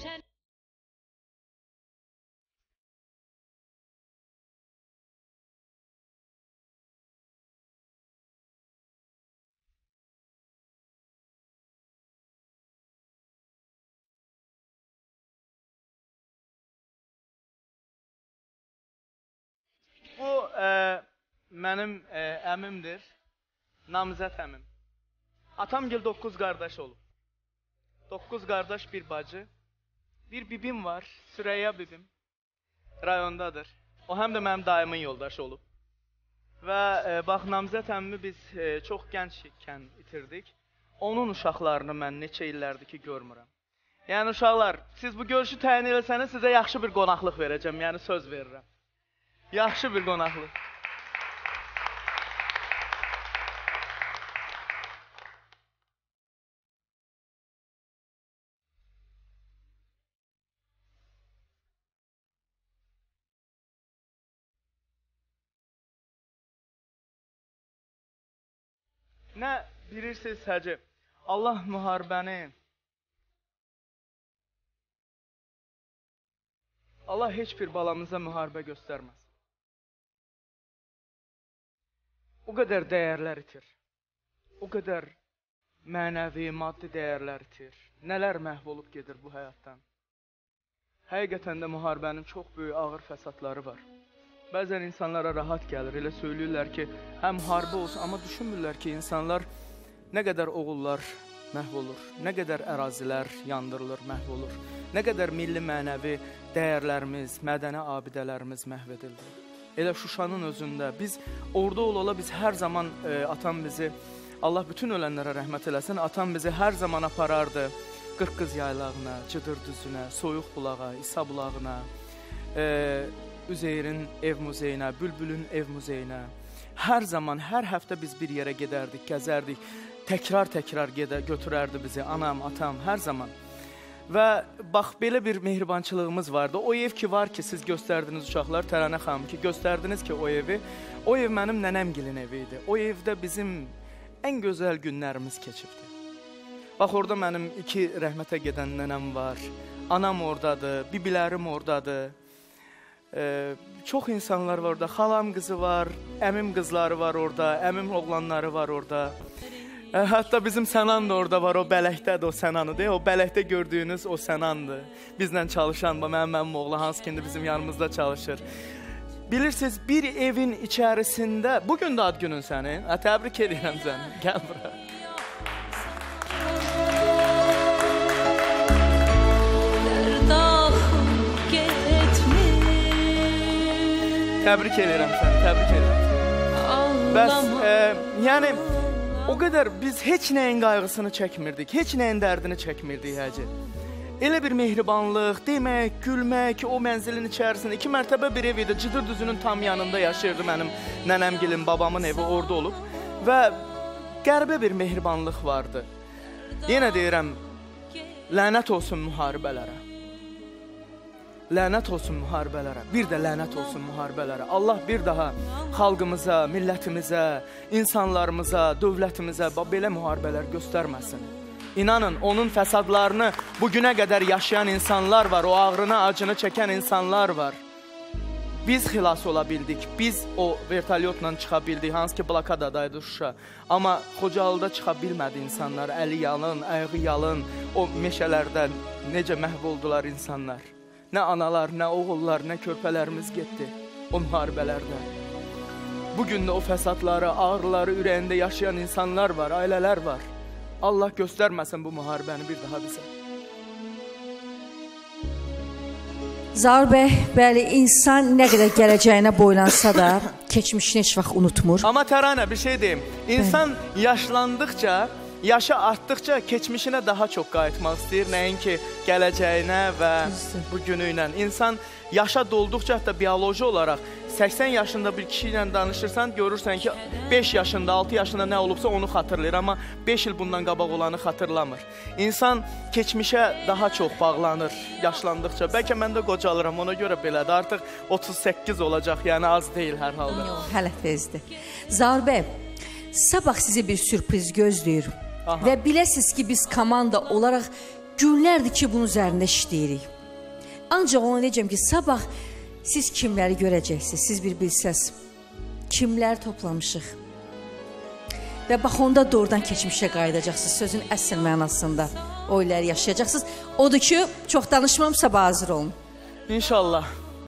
Bu mənim əmimdir, namizət əmim. Atamgil 9 qardaş olub. 9 qardaş, bir bacı. Bir bibim var, Süreyya bibim. Rayondadır. O həm də mənim dayımın yoldaşı olub. Və bax, namizət əmimi biz çox gənçkən itirdik. Onun uşaqlarını mən neçə illərdir ki görmürəm. Yəni uşaqlar, siz bu görüşü təyin eləsəniz, sizə yaxşı bir qonaqlıq verəcəm, yəni söz verirəm. Yaxşı bir qonaqlıq. Nə bilirsiniz Hacı? Allah müharibəni, Allah heç bir balamıza müharibə göstərməz. O qədər dəyərlər itir. O qədər mənəvi, maddi dəyərlər itir. Nələr məhv olub gedir bu həyatdan. Həqiqətən də müharibənin çox böyük ağır fəsadları var. Bəzən insanlara rahat gəlir, elə söyləyirlər ki, həm müharibə olsun, amma düşünmürlər ki, insanlar nə qədər oğullar məhv olur, nə qədər ərazilər yandırılır, məhv olur, nə qədər milli mənəvi dəyərlərimiz, mədəni abidələrimiz məhv edildi. Elə Şuşanın özündə biz orada olala biz hər zaman atam bizi, Allah bütün ölənlərə rəhmət eləsin, atam bizi hər zaman aparardı Qırqız yaylağına, Cıdır düzünə, Soyuq bulağa, İsa bulağına, Üzeyrin ev muzeyinə, Bülbülün ev muzeyinə. Hər zaman, hər həftə biz bir yerə gedərdik, gəzərdik, təkrar götürərdi bizi anam, atam, hər zaman. Və bax, belə bir mehribançılığımız vardı. O ev ki var ki, siz göstərdiniz uşaqlar, Təranə xanım ki, göstərdiniz ki o evi, o ev mənim nənəmgilin evi idi. O evdə bizim ən gözəl günlərimiz keçibdi. Bax, orada mənim 2 rəhmətə gedən nənəm var, anam oradadır, bibilərim oradadır. Çox insanlar var orada, xalam qızı var, əmim qızları var orada, əmim oğlanları var orada. Hətta bizim Sənan da orada var, o bələkdədir, o Sənanıdır. O bələkdə gördüyünüz o Sənandır. Bizlə çalışan, mənim oğlu hansı ki bizim yanımızda çalışır. Bilirsiniz, bir evin içərisində, bugün də ad günün sənin, təbrik edirəm səni, gəl bura. Təbrik edirəm səni, təbrik edirəm. Bəs, yəni, o qədər biz heç nəyin qayğısını çəkmirdik, heç nəyin dərdini çəkmirdik, Hacı. Elə bir mehribanlıq, demək, gülmək, o mənzilin içərisində 2 mərtəbə bir ev idi, Cıdır düzünün tam yanında yaşayırdı mənim nənəmgilin, babamın evi orada olub və qəribə bir mehribanlıq vardı. Yenə deyirəm, lənət olsun müharibələrə. Lənət olsun müharibələrə, bir də lənət olsun müharibələrə. Allah bir daha xalqımıza, millətimizə, insanlarımıza, dövlətimizə belə müharibələr göstərməsin. İnanın, onun fəsadlarını bugünə qədər yaşayan insanlar var, o ağrını, acını çəkən insanlar var. Biz xilas ola bildik, biz o vertolyotla çıxa bildik, hansı ki blokadadaydı Şuşa. Amma Xocalıda çıxa bilmədi insanlar, əli yalın, ayağı yalın, o meşələrdən necə məhv oldular insanlar. Nə analar, nə oğullar, nə körpələrimiz getdi o müharibələrdə. Bugün də o fəsadları, ağrıları ürəyində yaşayan insanlar var, ailələr var. Allah göstərməsin bu müharibəni bir daha bizə. Zaur bəy, bəli, insan nə qədər gələcəyinə boylansa da, keçmişini heç vaxt unutmur. Amma Təranə, bir şey deyim, insan yaşlandıqca, yaşı artdıqca keçmişinə daha çox qayıtmaq istəyir, nəinki gələcəyinə və bugünü ilə. İnsan yaşa dolduqca, hətta bioloji olaraq 80 yaşında bir kişi ilə danışırsan, görürsən ki 5 yaşında, 6 yaşında nə olubsa onu xatırlayır, amma 5 il bundan qabaq olanı xatırlamır. İnsan keçmişə daha çox bağlanır yaşlandıqca. Bəlkə mən də qocalıram, ona görə belədir. Artıq 38 olacaq, yəni az deyil hər halda. Yox, hələ tezdir. Zaur bəy, sabah sizi bir sürpriz gözləyir. Və biləsiniz ki, biz komanda olaraq günlərdir ki, bunun üzərində işləyirik. Ancaq onu deyəcəm ki, sabah siz kimləri görəcəksiniz, siz bir bilsəz, kimləri toplamışıq. Və bax, onda doğrudan keçmişə qayıdacaqsınız, sözün əsl mənasında o illəri yaşayacaqsınız. Odur ki, çox danışmam, sabah hazır olun. İnşallah.